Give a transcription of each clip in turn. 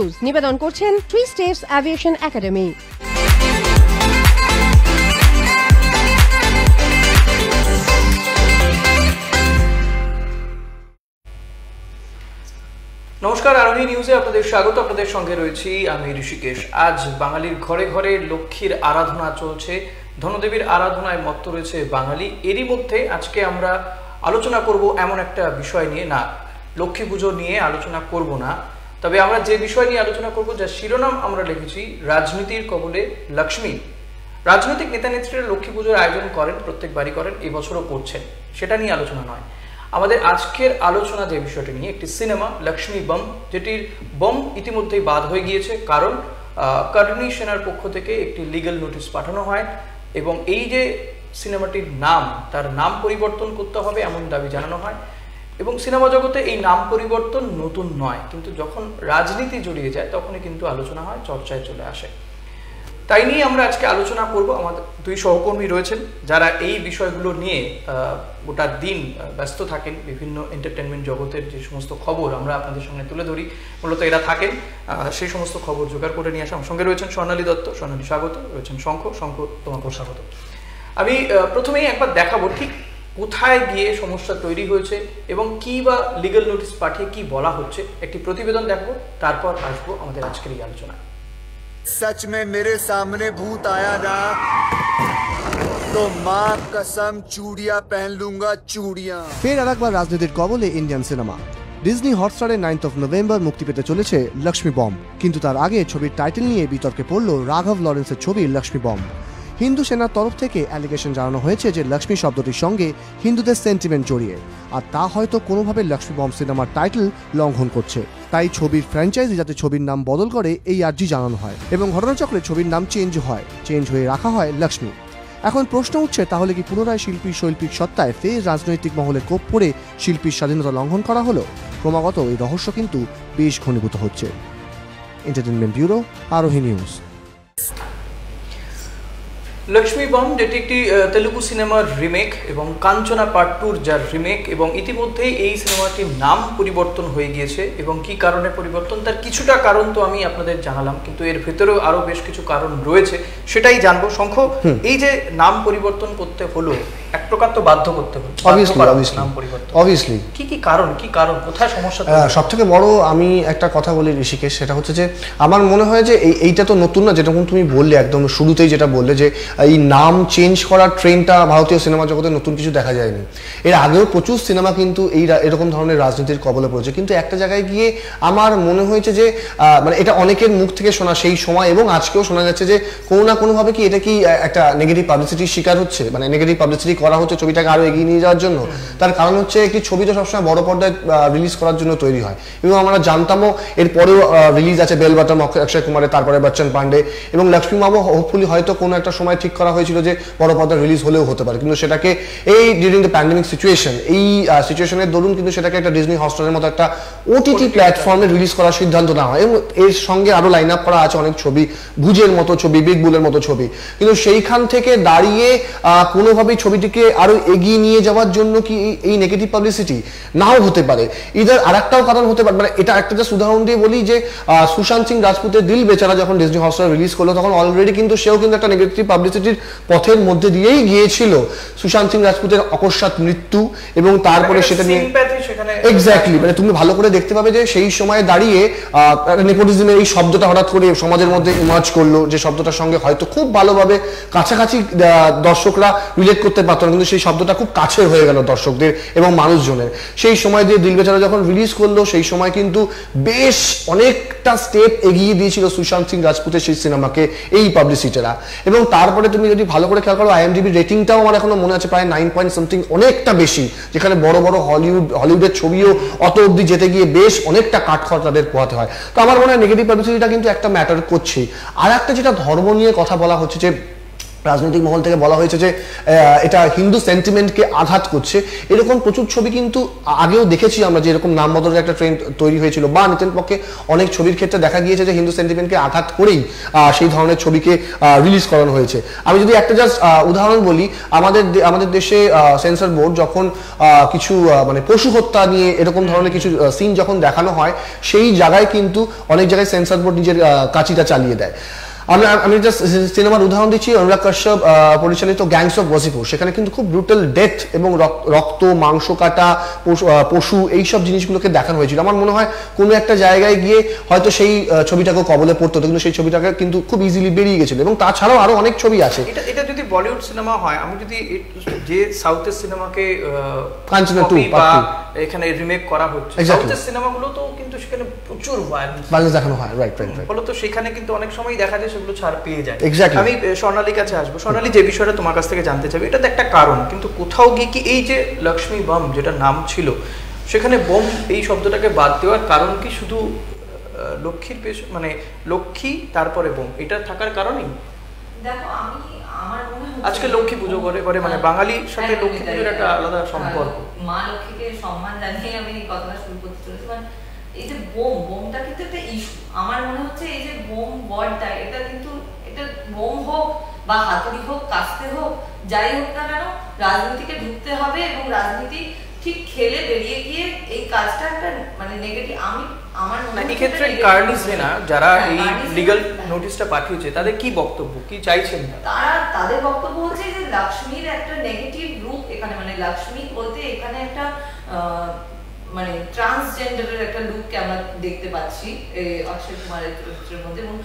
News নিবেদন করছেন 3 Steps Aviation Academy। নমস্কার, আরোহী নিউজে আপনাদের স্বাগত। আপনাদের সঙ্গে রয়েছি আমি ঋষিকেশ। আজ বাঙালির ঘরে ঘরে লক্ষ্মীর আরাধনা চলছে, ধনদেবীর আরাধনায় মত্ত রয়েছে বাঙালি। এরই মধ্যে আজকে আমরা আলোচনা করব এমন একটা বিষয় নিয়ে, না লক্ষ্মী পুজো নিয়ে আলোচনা করব না, তবে আমরা যে বিষয় নিয়ে আলোচনা করব, যার শিরোনাম আমরা লিখেছি রাজনীতির কবলে লক্ষ্মী। রাজনৈতিক নেতা নেত্রীরা লক্ষ্মী পুজোর আয়োজন করেন, প্রত্যেকবারই করেন, এবছরও করছেন, সেটা নিয়ে আলোচনা নয়। আমাদের আজকের আলোচনা যে বিষয়টি নিয়ে, একটি সিনেমা লক্ষ্মী বম, যেটির বম ইতিমধ্যেই বাদ হয়ে গিয়েছে, কারণ কারণী সেনার পক্ষ থেকে একটি লিগ্যাল নোটিশ পাঠানো হয় এবং এই যে সিনেমাটির নাম, তার নাম পরিবর্তন করতে হবে এমন দাবি জানানো হয়। এবং সিনেমা জগতে এই নাম পরিবর্তন নতুন নয়, কিন্তু যখন রাজনীতি জড়িয়ে যায় তখনই কিন্তু আলোচনা হয়, চর্চায় চলে আসে। তাই নিয়ে আমরা আজকে আলোচনা করব। আমাদের দুই সহকর্মী রয়েছেন যারা এই বিষয়গুলো নিয়ে গোটা দিন ব্যস্ত থাকেন। বিভিন্ন এন্টারটেনমেন্ট জগতের যে সমস্ত খবর আমরা আপনাদের সামনে তুলে ধরি, মূলত এরা থাকেন সেই সমস্ত খবর জোগাড় করে নিয়ে আসা। আমার সঙ্গে রয়েছেন স্বর্ণালী দত্ত। স্বর্ণালী স্বাগত। রয়েছেন শঙ্খ। শঙ্খ, তোমাকেও স্বাগত। আমি প্রথমেই একবার দেখাবো ঠিক কোথায় গিয়ে সমস্যা তৈরি হয়েছে এবং কি বা লিগ্যাল নোটিশ পাঠিয়ে কি বলা হচ্ছে। একটি প্রতিবেদন দেখবো, তারপর আসবো আমাদের আজকের এই আলোচনা। सच में मेरे सामने भूत आया ना तो माँ कसम चूड़ियां पहन लूंगा, चूड़ियां। ফের আরেকবার রাজনীতির কবলে ইন্ডিয়ান সিনেমা। ডিজনি হটস্টারে 9 নভেম্বর মুক্তি পেতে চলেছে লক্ষ্মী বম, কিন্তু তার আগে ছবির টাইটেল নিয়ে বিতর্কে পড়ল রাঘব লরেন্সের ছবি লক্ষ্মী বম। হিন্দু সেনার তরফ থেকে অ্যালিগেশন জানানো হয়েছে যে লক্ষ্মী শব্দটির সঙ্গে হিন্দুদের সেন্টিমেন্ট জড়িয়ে, আর তা হয়তো কোনোভাবে লক্ষ্মী বম সিনেমার টাইটেল লঙ্ঘন করছে। তাই ছবির ফ্র্যাঞ্চাইজি যাতে ছবির নাম বদল করে এই আর্জি জানানো হয় এবং ঘটনাচক্রে ছবির নাম চেঞ্জ হয়ে রাখা হয় লক্ষ্মী। এখন প্রশ্ন উঠছে, তাহলে কি পুনরায় শিল্পী শৈল্পিক সত্তায় ফের রাজনৈতিক মহলে কোপ পড়ে শিল্পীর স্বাধীনতা লঙ্ঘন করা হলো? ক্রমাগত এই রহস্য কিন্তু বেশ ঘনীভূত হচ্ছে। এন্টারটেনমেন্ট ব্যুরো, আরোহী নিউজ। লক্ষ্মী বম, যেটি একটি তেলুগু সিনেমার রিমেক এবং কাঞ্চনা পার্ট 2 যার রিমেক, এবং ইতিমধ্যেই এই সিনেমাটির নাম পরিবর্তন হয়ে গিয়েছে এবং কি কারণে পরিবর্তন, তার কিছুটা কারণ তো আমি আপনাদের জানালাম, কিন্তু এর ভেতরেও আরো বেশ কিছু কারণ রয়েছে, সেটাই জানবো। শঙ্খ, এই যে নাম পরিবর্তন করতে হলো, এক প্রকার তো বাধ্য করতে হলো নাম পরিবর্তন, অবভিয়াসলি। কি কারণ কোথায় সমস্যা? সবথেকে বড় আমি একটা কথা বলি ঋষিকেশ, সেটা হচ্ছে যে আমার মনে হয় যে এইটা তো নতুন না, যেরকম তুমি বললে একদম শুরুতেই যেটা বললে যে এই নাম চেঞ্জ করার ট্রেন্ডটা ভারতীয় সিনেমা জগতে নতুন কিছু দেখা যায়নি। এর আগেও প্রচুর সিনেমা কিন্তু এরকম ধরনের রাজনীতির কবলে পড়েছে, কিন্তু একটা জায়গায় গিয়ে আমার মনে হয়েছে যে মানে এটা অনেকের মুখ থেকে শোনা সেই সময় এবং আজকেও শোনা যাচ্ছে যে কোনো না কোনোভাবে কি এটা কি একটা নেগেটিভ পাবলিসিটির শিকার হচ্ছে, মানে নেগেটিভ পাবলিসিটি করা হচ্ছে ছবিটাকে আরো এগিয়ে নিয়ে যাওয়ার জন্য। তার কারণ হচ্ছে একটি ছবি তো সবসময় বড় পর্দায় রিলিজ করার জন্য তৈরি হয়, এবং আমরা জানতামও এরপরেও রিলিজ আছে বেল বাটম অক্ষয় কুমারের, তারপরে বচ্চন পান্ডে এবং লক্ষ্মী মামও হোপফুলি হয়তো কোনো একটা সময় ঠিক করা হয়েছিল যে বড় পর্দায় রিলিজ হলেও হতে পারে, কিন্তু সেটাকে এই ডিউরিং দ্য প্যান্ডেমিক সিচুয়েশন, এই সিচুয়েশনের দরুন কিন্তু সেটাকে একটা ডিজনি হটস্টারের মতো একটা ওটিটি প্ল্যাটফর্মে রিলিজ করার সিদ্ধান্ত নেওয়া হয় এবং এর সঙ্গে আরো লাইন আপ করা আছে অনেক ছবি, ভুজের মতো ছবি, বিগ বুলের মতো ছবি, কিন্তু সেইখান থেকে দাঁড়িয়ে কোনোভাবেই ছবিটিকে আরো এগিয়ে নিয়ে যাওয়ার জন্য কি এই নেগেটিভ পাবলিসিটি? নাও হতে পারে, ইদার আরেকটাও কারণ হতে পারে। মানে এটা একটা জাস্ট উদাহরণ দিয়ে বলি যে সুশান্ত সিং রাজপুতের দিল বেচারা যখন ডিজনি হটস্টার রিলিজ করলো, তখন অলরেডি কিন্তু সেও কিন্তু একটা নেগেটিভ পাবলিসিটির পথের মধ্যে দিয়েই গিয়েছিল। সুশান্ত সিং রাজপুতের অকস্মাৎ মৃত্যু এবং তারপরে সেটা নিয়ে এক্স্যাক্টলি, মানে তুমি ভালো করে দেখতে পাবে যে সেই সময় দাঁড়িয়ে নেপোটিজমের এই শব্দটা হঠাৎ করে সমাজের মধ্যে ইমার্জ করলো, যে শব্দটার সঙ্গে হয়তো খুব ভালোভাবে কাছাকাছি দর্শকরা রিলেট করতে পারতো না, কিন্তু সেই শব্দটা খুব কাছের হয়ে গেল দর্শকদের এবং মানুষজনের। সেই সময় দিয়ে দিল বেচারা যখন রিলিজ করলো, সেই সময় কিন্তু বেশ অনেকটা স্টেপ এগিয়ে দিয়েছিল সুশান্ত সিং রাজপুতের সেই সিনেমাকে এই পাবলিসিটিরা। এবং তারপরে তুমি যদি ভালো করে খেয়াল করো, IMDb রেটিংটাও আমার এখনো মনে আছে প্রায় 9 পয়েন্ট সামথিং, অনেকটা বেশি, যেখানে বড় বড় হলিউডের ছবিও অত অব্দি যেতে গিয়ে বেশ অনেকটা কাঠখড় তাদের পোহাতে হয়। তো আমার মনে হয় নেগেটিভ পাবলিসিটিটা কিন্তু একটা ম্যাটার করছে। আর একটা যেটা ধর্ম নিয়ে কথা বলা হচ্ছে, যে রাজনৈতিক মহল থেকে বলা হয়েছে যে এটা হিন্দু সেন্টিমেন্টকে আঘাত করছে। এরকম প্রচুর ছবি কিন্তু আগেও দেখেছি আমরা, যে এরকম নাম বদলের একটা ট্রেন্ড তৈরি হয়েছিল, বা নিতেন পক্ষে অনেক ছবির ক্ষেত্রে দেখা গিয়েছে যে হিন্দু সেন্টিমেন্টকে আঘাত করেই সেই ধরনের ছবিকে রিলিজ করানো হয়েছে। আমি যদি একটা জাস্ট উদাহরণ বলি, আমাদের দেশে সেন্সর বোর্ড যখন কিছু মানে পশু হত্যা নিয়ে এরকম ধরনের কিছু সিন যখন দেখানো হয়, সেই জায়গায় কিন্তু অনেক জায়গায় সেন্সর বোর্ড নিজের কাঁচিটা চালিয়ে দেয়। আমি জাস্ট সিনেমার উদাহরণ দিচ্ছি, অনুরাগ কাশ্যপ পরিচালিত গ্যাংস অফ ওয়াসিপুর। সেখানে কিন্তু খুব ব্রুটাল ডেথ এবং রক্ত, মাংস কাটা, পশু, এইসব জিনিসগুলোকে দেখানো হয়েছিল। আমার মনে হয় কোনো একটা জায়গায় গিয়ে হয়তো সেই ছবিটাকে কবলে পড়তো, কিন্তু সেই ছবিটাকে কিন্তু খুব ইজিলি বেরিয়ে গেছিল। এবং তাছাড়াও আরো অনেক ছবি আছে। এটা যদি বলিউড সিনেমা হয়, আমি যদি যে সাউথের সিনেমাকে কাঞ্চনা 2 বা এখানে রিমেক করা হচ্ছে, সাউথের সিনেমাগুলো তো কিন্তু সেখানে প্রচুর ভায়োলেন্স দেখানো হয়, রাইট। ফলে তো সেখানে কিন্তু অনেক সময় দেখা যায় সেগুলো ছাড় পেয়ে যায়। আমি স্বর্ণালীর কাছে আসবো। স্বর্ণালী, যে বিষয়টা তোমার কাছ থেকে জানতে চাইবে, এটা তো একটা কারণ, কিন্তু কোথাও গিয়ে কি এই যে লক্ষ্মী বম যেটা নাম ছিল, সেখানে বোম এই শব্দটাকে বাদ দেওয়ার কারণ কি শুধু লক্ষ্মীর মানে লক্ষ্মী তারপরে বোম এটা থাকার কারণেই? দেখো, আমার মনে হয় আজকে লক্ষ্মী পুজো করে মানে বাঙালির সাথে লক্ষ্মী পুজোর একটা আলাদা সম্পর্ক। মা লক্ষ্মীকে সম্মান জানিয়ে আমি এই কথাটা শুরু করতে চলেছি। মানে এই যে বোমটা কিন্তু একটা ইস্যু। আমার মনে হচ্ছে এই যে বোম ওয়ার্ডটা, এটা কিন্তু এটা বোম হোক বা হাতুড়ি হোক, কাস্তে হোক, যাই হোক না কেন, রাজনীতিকে ঢুকতে হবে এবং রাজনীতি ঠিক খেলে বেরিয়ে গিয়ে এই কাজটা একটা মানে নেগেটিভ। আমার মনে হয় এই ক্ষেত্রে কার্নিস না যারা এই লিগ্যাল নোটিশটা পাঠিয়েছে, তাদের কি বক্তব্য, কি চাইছেন তাদের বক্তব্য হচ্ছে যে লক্ষ্মীর একটা নেগেটিভ রূপ এখানে, মানে লক্ষ্মী বলতে এখানে একটা মানে ট্রান্সজেন্ডারের একটা লুককে আমরা দেখতে পাচ্ছি অক্ষয় কুমারের চরিত্রের মধ্যে। এবং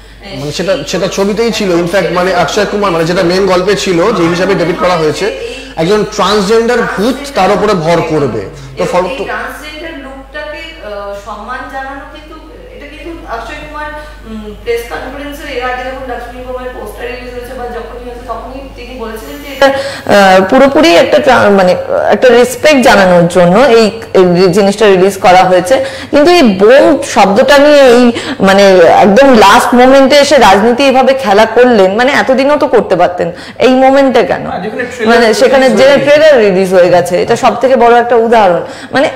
মানে সেটা ছবিতেই ছিল। ইনফ্যাক্ট মানে অক্ষয় কুমার মানে যেটা মেন গল্পে ছিল, যে হিসাবে ডেবিট করা হয়েছে, একজন ট্রান্সজেন্ডার ভূত তার উপরে ভর করবে। তো ট্রান্সজেন্ডার লুকটাকে সম্মান জানানো, কিন্তু এটা কিন্তু অক্ষয় কুমার প্রেস কনফারেন্সের এর আগে যখন লক্ষ্মী বোমের পোস্টার রিলিজ হয়েছে বা যখনই হয়েছে, তখনই তিনি বলেছিলেন যে এটা পুরোপুরি একটা মানে একটা রেসপেক্ট জানানোর জন্য এই জিনিসটা রিলিজ করা হয়েছে। কিন্তু এই বোম শব্দটা নিয়ে এই মানে একদম লাস্ট মোমেন্টে এসে রাজনীতি এভাবে খেলা করলেন, মানে এতদিনও তো করতে পারতেন, এই মোমেন্টে কেন? মানে সেখানে যে ট্রেলার রিলিজ হয়ে গেছে, এটা সব থেকে বড় একটা উদাহরণ। মানে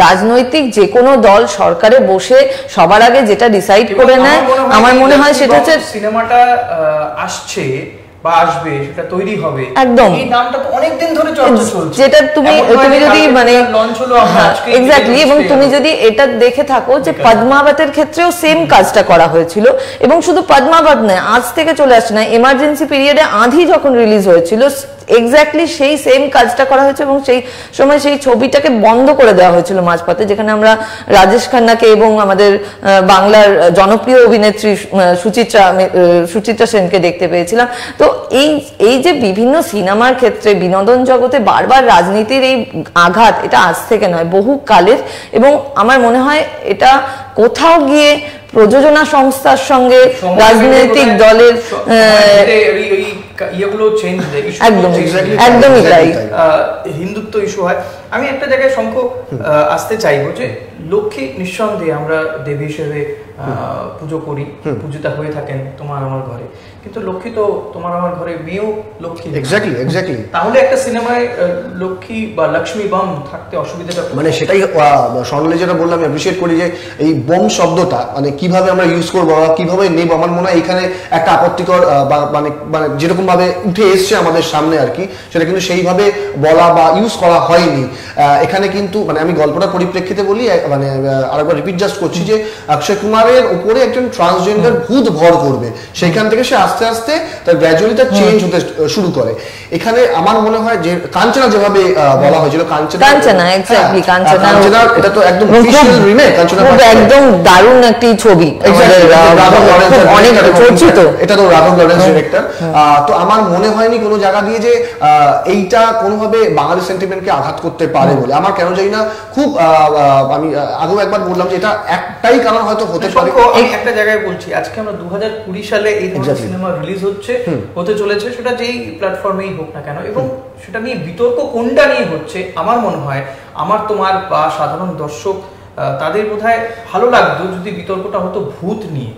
রাজনৈতিক যে কোনো দল সরকারে বসে সবার আগে যেটা ডিসাইড করে নেয়, আমার মনে হয় সেটা হচ্ছে সিনেমাটা আসছে বা আসবে, সেটা তৈরি হবে, একদম এই নামটা তো অনেক দিন ধরে চর্চা চলছে, যেটা তুমি যদি মানে লঞ্চ হলো আজকে এক্স্যাক্টলি। এবং তুমি যদি এটা দেখে থাকো যে পদ্মাবতের ক্ষেত্রেও সেম কাজটা করা হয়েছিল, এবং শুধু পদ্মাবত নয়, আজ থেকে চলে আসছে না, এমার্জেন্সি পিরিয়ডে আঁধি যখন রিলিজ হয়েছিল এক্স্যাক্টলি সেই সেম কাজটা করা হয়েছে, এবং সেই সময় সেই ছবিটাকে বন্ধ করে দেওয়া হয়েছিল মাঝপথে, যেখানে আমরা রাজেশ খান্নাকে এবং আমাদের বাংলার জনপ্রিয় অভিনেত্রী সুচিত্রা সেনকে দেখতে পেয়েছিলাম। তো এই যে বিভিন্ন সিনেমার ক্ষেত্রে বিনোদন জগতে বারবার রাজনীতির এই আঘাত, এটা আজ থেকে নয়, বহু কালের। এবং আমার মনে হয় এটা কোথাও গিয়ে প্রযোজনা সংস্থার সঙ্গে রাজনৈতিক দলের একদমই তাই হিন্দুত্ব ইস্যু হয়। আমি একটা জায়গায় শঙ্খ আসতে চাইবো যে লক্ষ্মী নিঃসন্দেহে আমরা দেবী হিসেবে পুজো করি, পূজিতা হয়ে থাকেন তোমার আমার ঘরে, কিন্তু লক্ষ্মী তো তোমার আমার ঘরে মেয়েও লক্ষ্মী। এক্স্যাক্টলি। তাহলে একটা সিনেমায় লক্ষ্মী বা লক্ষ্মী বম থাকতে অসুবিধাটা মানে সেটাই স্বর্ণালী যেটা বললাম, অ্যাপ্রিসিয়েট করি যে এই বম শব্দটা মানে কিভাবে আমরা ইউজ করবো বা কিভাবে নেব। আমার মনে হয় এখানে একটা আপত্তিকর মানে যেরকম ভাবে উঠে এসছে আমাদের সামনে আর কি, সেটা কিন্তু সেইভাবে বলা বা ইউজ করা হয়নি এখানে। কিন্তু মানে আমি গল্পটার পরিপ্রেক্ষিতে বলি, মানে আরেকবার রিপিট জাস্ট করছি যে অক্ষয় কুমারের উপরে একজন ট্রান্সজেন্ডার ভূত ভর করবে, সেইখান থেকে সে আস্তে আস্তে তার গ্র্যাজুয়ালি তার চেঞ্জ হতে শুরু করে। এখানে আমার মনে হয় যে কাঞ্চনা যেভাবে বলা হয়েছিল, কাঞ্চনা এক্স্যাক্টলি, কাঞ্চনা এটা তো একদম অফিশিয়াল রিমেক। কাঞ্চনা একদম দারুণ একটি ছবি, অনেক চর্চিত। এটা তো রাঘব লরেন্স ডিরেক্টর। তো আমার মনে হয়নি কোনো জায়গা দিয়ে যে এইটা কোনোভাবে বাঙালি সেন্টিমেন্টকে আঘাত করতে পারে বলে। আমার কেন জানি না, খুব আমি আগেও একবার বললাম যে এটা একটাই কারণ হয়তো হতে পারে। আমি একটা জায়গায় বলছি, আজকে আমরা 2020 সালে এই ধরনের সিনেমা রিলিজ হতে চলেছে, সেটা যেই প্ল্যাটফর্মেই হোক না কেন, এবং সেটা নিয়ে বিতর্ক কোনটা নিয়ে হচ্ছে, আমার মনে হয় আমার তোমার বা সাধারণ দর্শক তাদের বোধহয় ভালো লাগতো যদি বিতর্কটা হতো ভূত নিয়ে।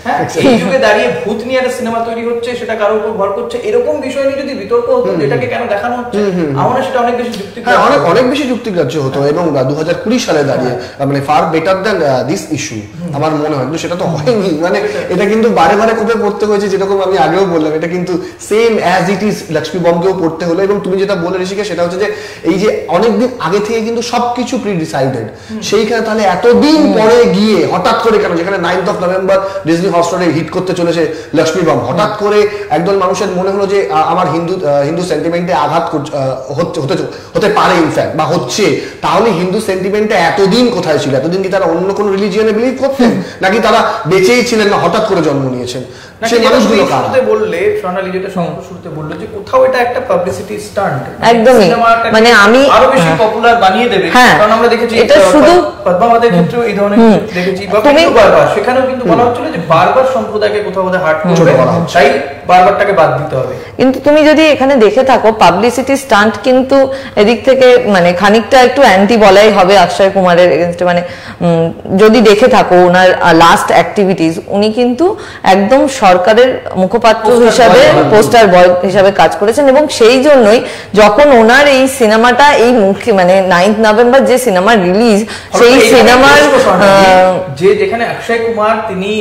হ্যাঁ, Exactly. এই যুগে দাঁড়িয়ে ভূত নিয়ে একটা সিনেমা তৈরি হচ্ছে, সেটা কারোর উপর ভর করছে, এরকম বিষয় নিয়ে যদি বিতর্ক হতো এটাকে কেন দেখানো হচ্ছে, আমার সেটা অনেক বেশি যুক্তিগ্রাহ্য, অনেক বেশি যুক্তিগ্রাহ্য হতো। এবং 2020 সালে দাঁড়িয়ে মানে far better than this issue আমার মনে হয়, কিন্তু সেটা তো হয়নি। মানে এটা কিন্তু বারে বারে কোপে পড়তে হয়েছে, যেরকম আমি আগেও বললাম, এটা কিন্তু same as it is Lakshmi বমকেও পড়তে হলো। এবং তুমি যেটা বলে ঋষিকে, সেটা হচ্ছে যে এই যে অনেকদিন আগে থেকে কিন্তু সবকিছু প্রি ডিসাইডেড, সেইখানে তাহলে এতদিন পরে গিয়ে হঠাৎ করে কেন, যেখানে 9th of November ডিজনি হটস্টারে হিট করতে চলেছে লক্ষ্মী বম, হঠাৎ করে একদল মানুষের মনে হলো যে আমার হিন্দু সেন্টিমেন্টে আঘাত হতে পারে, ইনফ্যাক্ট বা হচ্ছে, তাহলে হিন্দু সেন্টিমেন্টে এতদিন কোথায় ছিল? এতদিন কি তারা অন্য কোনো রিলিজিয়নে বিলিভ করতেন, নাকি তারা বেঁচেই ছিলেন না, হঠাৎ করে জন্ম নিয়েছেন? সেই মানুষগুলো কারা? বললে সোনালী যেটা শুরুতে বললো যে কোথাও এটা একটা পাবলিসিটি স্টান্ট, একদমই, মানে আমি আরো বেশি পপুলার বানিয়ে দেবে। কারণ আমরা দেখেছি এটা শুধু পদ্মাবতের ক্ষেত্রে এই ধরনের দেখেছি, বারবার সেখানেও কিন্তু বলা হচ্ছিল যে বারবার সম্প্রদায়কে কোথাও হার্ট করবে, তাই বারবারটাকে বাদ দিতে হবে। কিন্তু তুমি যদি এখানে দেখে থাকো, পাবলিসিটি স্টান্ট কিন্তু এদিক থেকে মানে খানিকটা একটু অ্যান্টি বলাই হবে অক্ষয় কুমারের এগেইনস্টে। মানে যদি দেখে থাকো ওনার লাস্ট অ্যাক্টিভিটিস, উনি কিন্তু একদম সরকারের মুখপাত্র হিসাবে, পোস্টার বয় হিসাবে কাজ করেছেন। এবং সেই জন্যই যখন ওনার এই সিনেমাটা এই মুখে মানে 9th নভেম্বর যে সিনেমা রিলিজ, সেই সিনেমার যে যেখানে অক্ষয় কুমার তিনি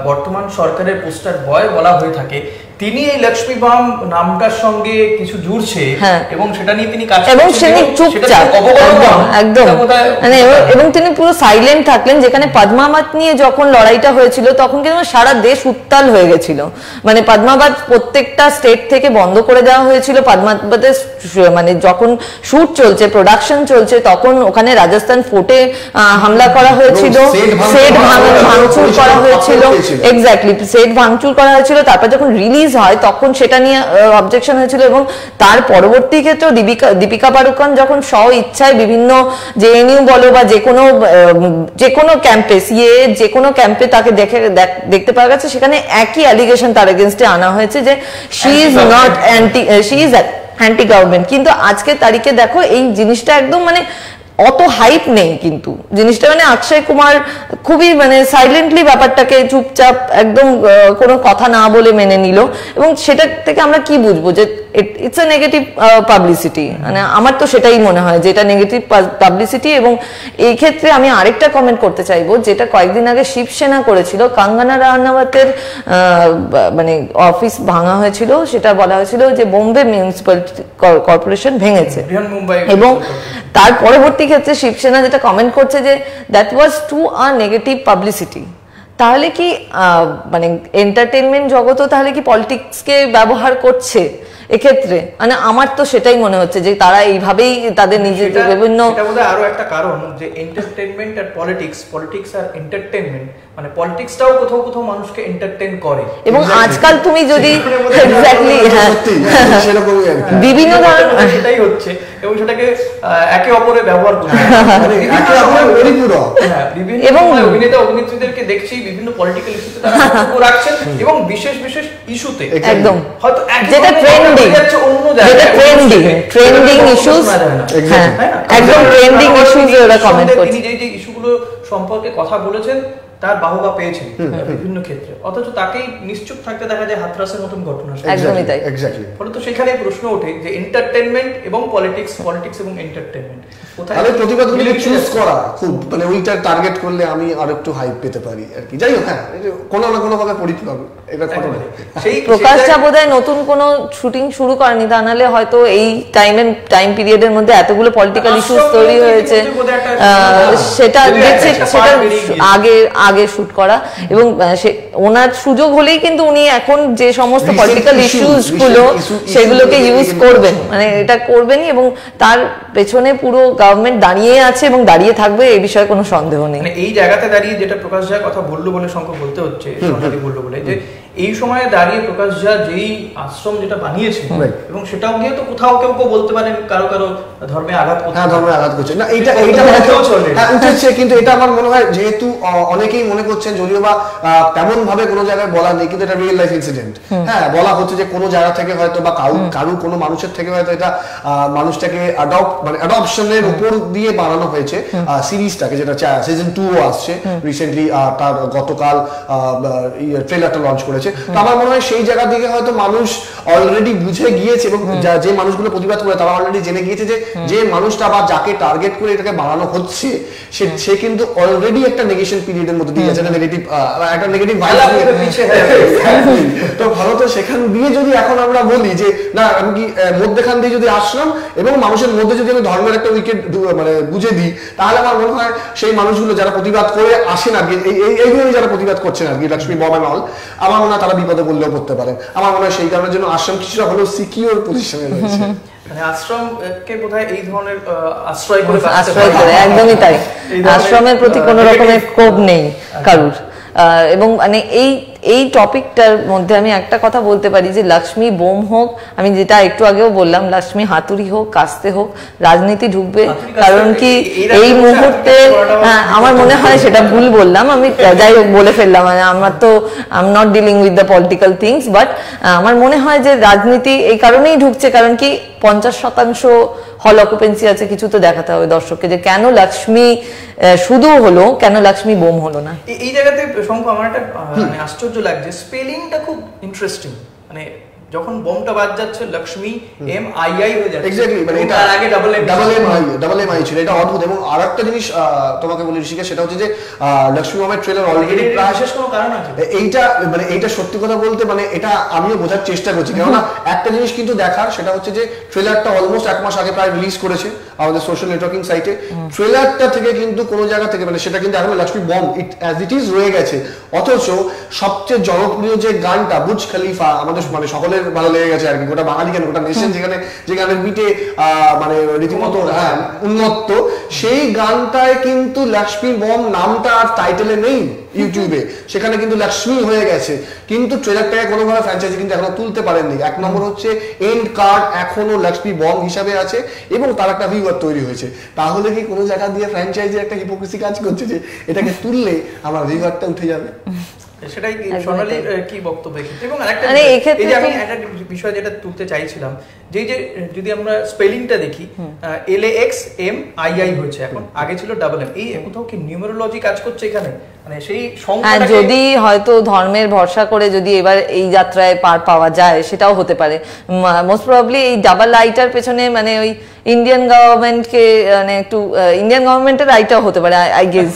বর্তমান সরকারের পোস্টার বয় বলা হয়ে থাকে, তিনি এই লক্ষ্মী বম নামটার সঙ্গে কিছু জুড়ছে এবং সেটা নিয়ে তিনি কাজ এবং তিনি চুপচাপ একদম মানে, এবং তিনি পুরো সাইলেন্ট থাকলেন। যেখানে পদ্মাবত নিয়ে যখন লড়াইটা হয়েছিল তখন কিন্তু সারা দেশ উত্তাল হয়ে গেছিল। মানে পদ্মাবত প্রত্যেকটা স্টেট থেকে বন্ধ করে দেওয়া হয়েছিল। পদ্মাবতের মানে যখন শুট চলছে, প্রোডাকশন চলছে, তখন ওখানে রাজস্থান ফোর্টে হামলা করা হয়েছিল, সেট ভাঙচুর করা হয়েছিল, এক্স্যাক্টলি সেট ভাঙচুর করা হয়েছিল। তারপর যখন রিলিজ হয় তখন সেটা নিয়ে অবজেকশন হয়েছিল। এবং তার পরবর্তী ক্ষেত্রে দীপিকা পাড়ুকোন যখন স্ব ইচ্ছায় বিভিন্ন জেএনইউ বলো বা যে কোনো ক্যাম্পে, সিএ যে কোনো ক্যাম্পে তাকে দেখতে পাওয়া গেছে, সেখানে একই অ্যালিগেশন তার এগেইনস্টে আনা হয়েছে যে she is not she is anti government. কিন্তু আজকে তারিখে দেখো এই জিনিসটা একদম মানে অত হাইপ নেই, কিন্তু জিনিসটা মানে অক্ষয় কুমার খুবই মানে সাইলেন্টলি ব্যাপারটাকে চুপচাপ একদম কোনো কথা না বলে মেনে নিল। এবং সেটা থেকে আমরা কি বুঝবো যে ইটস এ নেগেটিভ পাবলিসিটি? মানে আমার তো সেটাই মনে হয় যে এটা নেগেটিভ পাবলিসিটি। এবং এই ক্ষেত্রে আমি আরেকটা কমেন্ট করতে চাইবো, যেটা কয়েকদিন আগে শিবসেনা করেছিল, কঙ্গনা রানাওয়াতের মানে অফিস ভাঙা হয়েছিল, সেটা বলা হয়েছিল যে বোম্বে মিউনিসিপ্যালিটি কর্পোরেশন ভেঙেছে। এবং তার পরবর্তী ক্ষেত্রে শিবসেনা যেটা কমেন্ট করছে যে that was to a negative publicity. তাহলে কি মানে এন্টারটেনমেন্ট জগতও তাহলে কি পলিটিক্সকে ব্যবহার করছে এক্ষেত্রে? মানে আমার তো সেটাই মনে হচ্ছে যে তারা এইভাবেই তাদের নিজেদের বিভিন্ন, এটা বোধহয় আরো একটা কারণ যে এন্টারটেনমেন্ট আর পলিটিক্স আর এন্টারটেনমেন্ট, মানে পলিটিক্সটাও কোথাও কোথাও মানুষকে এন্টারটেইন করে। এবং আজকাল তুমি যদি এক্স্যাক্টলি বিভিন্ন ধরনের সেটাই হচ্ছে এবং সেটাকে একে অপরে ব্যবহার করছে। এবং অভিনেতা অভিনেত্রীদেরকে দেখছি বিভিন্ন পলিটিক্যাল ইস্যুতে তারা বক্তব্য রাখছেন এবং বিশেষ বিশেষ ইস্যুতে একদম হয়তো যেটা ট্রেন্ডিং ইস্যুস, একদম ট্রেন্ডিং ইস্যুস ওরা কমেন্ট করছে। তিনি যে ইস্যুগুলো সম্পর্কে কথা বলেছেন তার বাহবা পেয়েছেন বিভিন্ন ক্ষেত্রে, অথচ তাকেই নিশ্চুপ থাকতে দেখা যায় হাতরাসের মতন ঘটনা। একদমই তাই। ফলে তো সেখানে প্রশ্ন ওঠে যে এন্টারটেইনমেন্ট এবং পলিটিক্স এবং এন্টারটেইনমেন্ট কোথায় প্রতিবাদগুলো চুজ করা খুব মানে ওইটা টার্গেট করলে আমি আর একটু হাইপ পেতে পারি আর কি। যাই হোক, হ্যাঁ কোনো না কোনো ভাবে পরিচিত হবে। এটা সেই প্রকাশটা বোধহয় নতুন কোনো শুটিং শুরু করেনি, তা নাহলে হয়তো এই টাইম পিরিয়ডের মধ্যে এতগুলো পলিটিক্যাল ইস্যুস তৈরি হয়েছে, সেটা দেখছে সেটা আগে শুট করা। এবং ওনার সুযোগ হলেই কিন্তু উনি এখন যে সমস্ত পলিটিক্যাল ইস্যুস গুলো সেগুলোকে ইউজ করবেন, মানে এটা করবেনই। এবং তার পেছনে পুরো গভর্নমেন্ট দাঁড়িয়ে আছে এবং দাঁড়িয়ে থাকবে, এই বিষয়ে কোনো সন্দেহ নেই। এই জায়গাতে দাঁড়িয়ে যেটা প্রকাশ যায় কথা বললো বলে শঙ্কর বলতে হচ্ছে, বললো বলে যে এই সময়ে দাঁড়িয়ে প্রকাশ ঝা যেই আশ্রম যেটা বানিয়েছে এবং সেটাও গিয়ে তো কোথাও কেউ কেউ বলতে পারেন কারো কারো ধর্মে আঘাত করছে, হ্যাঁ ধর্মে আঘাত করছে না, এইটা উঠেছে, কিন্তু এটা আমার মনে হয় যেহেতু অনেকেই মনে করছেন যদিও বা তেমন ভাবে কোনো জায়গায় বলা নেই, কিন্তু এটা রিয়েল লাইফ ইনসিডেন্ট। হ্যাঁ, বলা হচ্ছে যে কোনো জায়গা থেকে হয়তো বা কারু কোনো মানুষের থেকে হয়তো এটা মানুষটাকে অ্যাডপশনের উপর দিয়ে বানানো হয়েছে সিরিজটাকে, যেটা সিজন 2 আসছে রিসেন্টলি, তার গতকাল ট্রেলারটা লঞ্চ করেছে। তো আমার মনে হয় সেই জায়গা থেকে হয়তো মানুষ অলরেডি বুঝে গিয়েছে এবং যে মানুষগুলো প্রতিবাদ করে তারা অলরেডি জেনে গিয়েছে যে মানুষটা বা যাকে টার্গেট করে এটাকে বানানো হচ্ছে সে কিন্তু অলরেডি একটা নেগেশন পিরিয়ডের মধ্যে দিয়ে যাচ্ছে, একটা নেগেটিভ ভাইরাস। তো ভারত সেখান দিয়ে যদি এখন আমরা বলি যে না আমি কি মধ্যখান দিয়ে যদি আসলাম এবং মানুষের মধ্যে যদি আমি ধর্মের একটা উইকেট মানে বুঝে দিই, তাহলে আমার মনে হয় সেই মানুষগুলো যারা প্রতিবাদ করে আসেন আর কি, এইগুলো যারা প্রতিবাদ করছেন আর কি, লক্ষ্মী বম এন্ড অল, আমার মনে হয় তারা বিপদে পড়লেও পড়তে পারেন। আমার মনে হয় সেই কারণের জন্য আশ্রম কিছুটা হলেও সিকিউর পজিশনে রয়েছে। মানে আশ্রমকে বোধহয় এই ধরনের আশ্রয় করে, একদমই তাই, আশ্রমের প্রতি কোনো রকমের ক্ষোভ নেই কারুর। এবং মানে এই টপিকটার মধ্যে আমি একটা কথা বলতে পারি যে লক্ষ্মী বোম হোক, আমি যেটা একটু আগেও বললাম, লক্ষ্মী হাতুড়ি হোক, কাস্তে হোক, রাজনীতি ঢুকবে। কারণ কি এই মুহূর্তে আমার মনে হয়, সেটা ভুল বললাম আমি, যাই হোক বলে ফেললাম, মানে আমার তো I am not dealing with the political things, but আমার মনে হয় যে রাজনীতি এই কারণেই ঢুকছে, কারণ কি 50% হল অকুপেন্সি আছে, কিছু তো দেখাতে হবে দর্শককে যে কেন লক্ষ্মী শুধু হলো, কেন লক্ষ্মী বোম হলো না। এই জায়গাতে শঙ্খ আমার একটা আশ্চর্য লাগছে, স্পেলিংটা খুব ইন্টারেস্টিং। মানে যখন বোমটা বাদ যাচ্ছে লক্ষ্মী MII হয়ে যাচ্ছে, এক্স্যাক্টলি, মানে এটা আগে ডাবল এম আই ছিল, এটা অদ্ভুত। এবং আরেকটা জিনিস তোমাকে বলি ঋষিকেশ, সেটা হচ্ছে যে লক্ষ্মী বমের ট্রেলার অলরেডি বিশেষ কোনো কারণ আছে এইটা সত্যি কথা বলতে, মানে এটা আমিও বোঝার চেষ্টা করছি, কেননা একটা জিনিস কিন্তু দেখার, সেটা হচ্ছে যে ট্রেলারটা অলমোস্ট 1 মাস আগে প্রায় রিলিজ করেছে আমাদের সোশ্যাল নেটওয়ার্কিং সাইটে। ট্রেলারটা থেকে কিন্তু কোনো জায়গা থেকে মানে সেটা কিন্তু এখন Lakshmi bomb as it is রয়ে গেছে, অথচ সবচেয়ে জনপ্রিয় যে গানটা বুর্জ খলিফা আমাদের মানে সকলের ভালো লেগে গেছে আর কি, গোটা বাঙালি কেন গোটা নেশন, যে গানের বিটে মানে রীতিমতো হ্যাঁ উন্নত, সেই গানটায় কিন্তু লক্ষ্মী বম নামটা আর টাইটেলে নেই ইউটিউবে, সেখানে কিন্তু লক্ষ্মী হয়ে গেছে। কিন্তু ট্রেলারটাকে কোনোভাবে ফ্র্যাঞ্চাইজি কিন্তু এখনো তুলতে পারেননি। 1 নম্বর হচ্ছে এন্ড কার্ড এখনো লক্ষ্মী বম হিসাবে আছে এবং তার একটা ভিউয়ার তৈরি হয়েছে। তাহলে কি কোনো জায়গা দিয়ে ফ্র্যাঞ্চাইজির একটা হিপোক্রেসি কাজ করছে যে এটাকে তুললে আমার ভিউয়ারটা উঠে যাবে? সেটাই সোনালীর কি বক্তব্য? এবং আরেকটা আমি একটা বিষয় যেটা তুলতে চাইছিলাম, যে যদি আমরা স্পেলিংটা দেখি LAXMII হয়েছে এখন, আগে ছিল ডাবল এম, এই কোথাও কি নিউমেরোলজি কাজ করছে এখানে? মানে সেই সংখ্যাটা যদি হয়তো ধর্মের ভরসা করে যদি এবার এই যাত্রায় পার পাওয়া যায়, সেটাও হতে পারে। মোস্ট প্রবাবলি এই ডাবল আইটার পেছনে মানে ওই ইন্ডিয়ান গভর্নমেন্টকে মানে একটু ইন্ডিয়ান গভর্নমেন্টের আইটাও হতে পারে, আই গেস।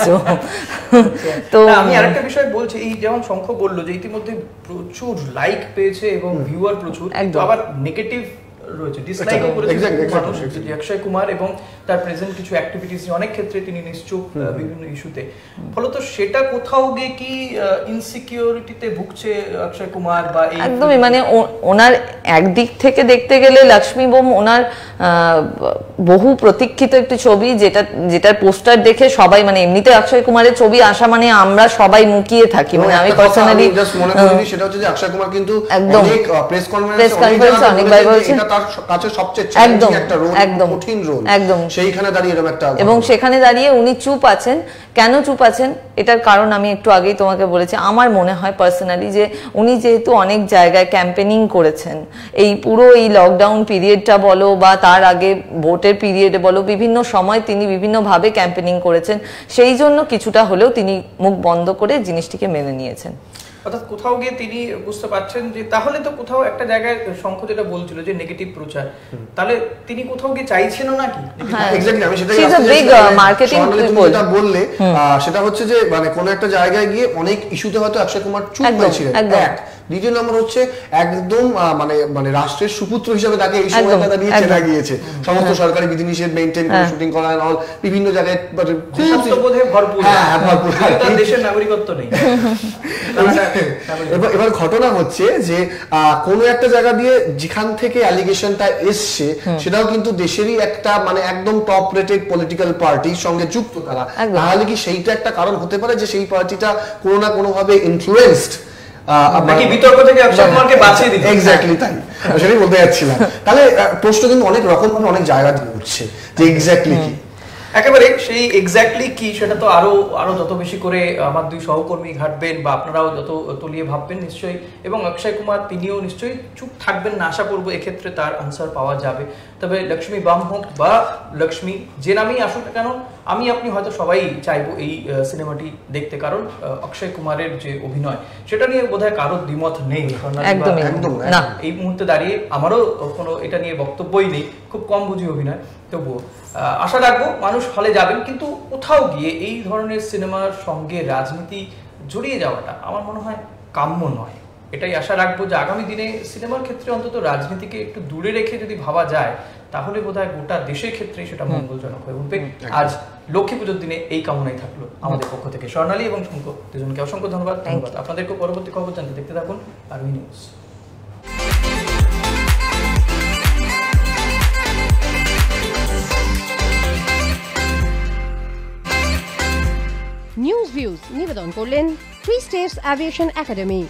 তো আমি আরেকটা বিষয় বলছি, এই যেমন শঙ্খ বললো যে ইতিমধ্যে প্রচুর লাইক পেয়েছে এবং ভিউয়ার প্রচুর, কিন্তু আবার নেগেটিভ রয়েছে, ডিসলাইকও করেছে মানুষ অক্ষয় কুমার এবং তার প্রেজেন্ট কিছু অ্যাক্টিভিটিস, অনেক ক্ষেত্রে তিনি নিশ্চুপ বিভিন্ন ইস্যুতে। ফলত সেটা কোথাও গিয়ে কি ইনসিকিউরিটিতে ভুগছে অক্ষয় কুমার বা একদমই, মানে ওনার একদিক থেকে দেখতে গেলে লক্ষ্মী বোম ওনার বহু প্রতীক্ষিত একটি ছবি, যেটার পোস্টার দেখে সবাই মানে এমনিতে অক্ষয় কুমারের ছবি আসা মানে আমরা সবাই মুখিয়ে থাকি। মানে আমি পার্সোনালি মনে করি সেটা হচ্ছে যে অক্ষয় কুমার কিন্তু অনেক প্রেস কনফারেন্সে অনেকবার বলছে তার কাছে সবচেয়ে চ্যালেঞ্জিং একটা রোল, কঠিন রোল, একদম সেইখানে দাঁড়িয়ে এরকম একটা, এবং সেখানে দাঁড়িয়ে উনি চুপ আছেন। কেন চুপ আছেন এটার কারণ আমি একটু আগেই তোমাকে বলেছি। আমার মনে হয় পার্সোনালি যে উনি যেহেতু অনেক জায়গায় ক্যাম্পেনিং করেছেন, এই পুরো এই লকডাউন পিরিয়ডটা বলো বা তার আগে ভোটের পিরিয়ডে বলো, বিভিন্ন সময় তিনি বিভিন্নভাবে ক্যাম্পেনিং করেছেন, সেই জন্য কিছুটা হলেও তিনি মুখ বন্ধ করে জিনিসটিকে মেনে নিয়েছেন। অর্থাৎ কোথাও গিয়ে তিনি বুঝতে পারছেন যে তাহলে তো কোথাও একটা জায়গায় শঙ্খ যেটা বলছিল যে নেগেটিভ প্রচার, তাহলে তিনি কোথাও গিয়ে চাইছেন নাকি? এক্স্যাক্টলি, আমি সেটাই বললে সেটা হচ্ছে যে মানে কোন একটা জায়গায় গিয়ে অনেক ইস্যুতে হয়তো অক্ষয় কুমার চুপ হয়েছিলেন। দ্বিতীয় নম্বর হচ্ছে একদম মানে রাষ্ট্রের সুপুত্র হিসেবে তাকে এই সময়টা দাঁড়িয়ে চেনা গিয়েছে। সমস্ত সরকারি বিধিনিষেধ মেইনটেইন করে শুটিং করা অল বিভিন্ন জায়গায় ভরপুর, দেশের নাগরিকত্ব নেই। এবার ঘটনা হচ্ছে যে কোন একটা জায়গা দিয়ে যেখান থেকে অ্যালিগেশনটা এসছে সেটাও কিন্তু দেশেরই একটা মানে একদম টপ রেটেড পলিটিক্যাল পার্টির সঙ্গে যুক্ত তারা, তাহলে কি সেইটা একটা কারণ হতে পারে যে সেই পার্টিটা কোনো না কোনো ভাবে ইনফ্লুয়েন্সড নাকি বিতর্ক থেকে অক্ষয় কুমারকে বাঁচিয়ে দিল? এক্স্যাক্টলি তাই, সেটাই বলতে যাচ্ছিলাম। তাহলে প্রশ্ন কিন্তু অনেক রকম ভাবে অনেক জায়গা দিয়ে উঠছে যে এক্স্যাক্টলি কি, একেবারে সেই এক্স্যাক্টলি কি সেটা তো আরো যত বেশি করে আমার দুই সহকর্মী ঘাটবেন বা আপনারাও যত তলিয়ে ভাববেন নিশ্চয়ই, এবং অক্ষয় কুমার তিনিও নিশ্চয়ই চুপ থাকবেন না, আশা করবো এক্ষেত্রে তার আনসার পাওয়া যাবে। তবে লক্ষ্মী বাম হোক বা লক্ষ্মী যে নামেই আসুক না কেন, আমি আপনি হয়তো সবাই চাইবো এই সিনেমাটি দেখতে, কারণ অক্ষয় কুমারের যে অভিনয় সেটা নিয়ে বোধহয় কারোর দ্বিমত নেই। একদম না, এই মুহূর্তে দাঁড়িয়ে আমারও কোনো এটা নিয়ে বক্তব্যই নেই, খুব কম বুঝি অভিনয়। তবুও আশা রাখবো মানুষ হলে যাবেন, কিন্তু কোথাও গিয়ে এই ধরনের সিনেমার সঙ্গে রাজনীতি জড়িয়ে যাওয়াটা আমার মনে হয় কাম্য নয়। এটাই আশা রাখবো যে আগামী দিনে সিনেমার ক্ষেত্রে অন্তত রাজনীতিকে একটু দূরে রেখে যদি ভাবা যায়, তাহলে বোধহয় গোটা দেশের ক্ষেত্রে সেটা মঙ্গলজনক হয়ে উঠবে। আজ লক্ষ্মী পুজোর দিনে এই কামনাই থাকলো আমাদের পক্ষ থেকে। স্বর্ণালী এবং শুঙ্ক দুজনকে অসংখ্য ধন্যবাদ। আপনাদেরকে পরবর্তী খবর জানতে দেখতে থাকুন আরবি নিউজ। নিউজ ভিউজ নিবেদন করলেন থ্রি স্টেটস অ্যাভিয়েশন একাডেমি।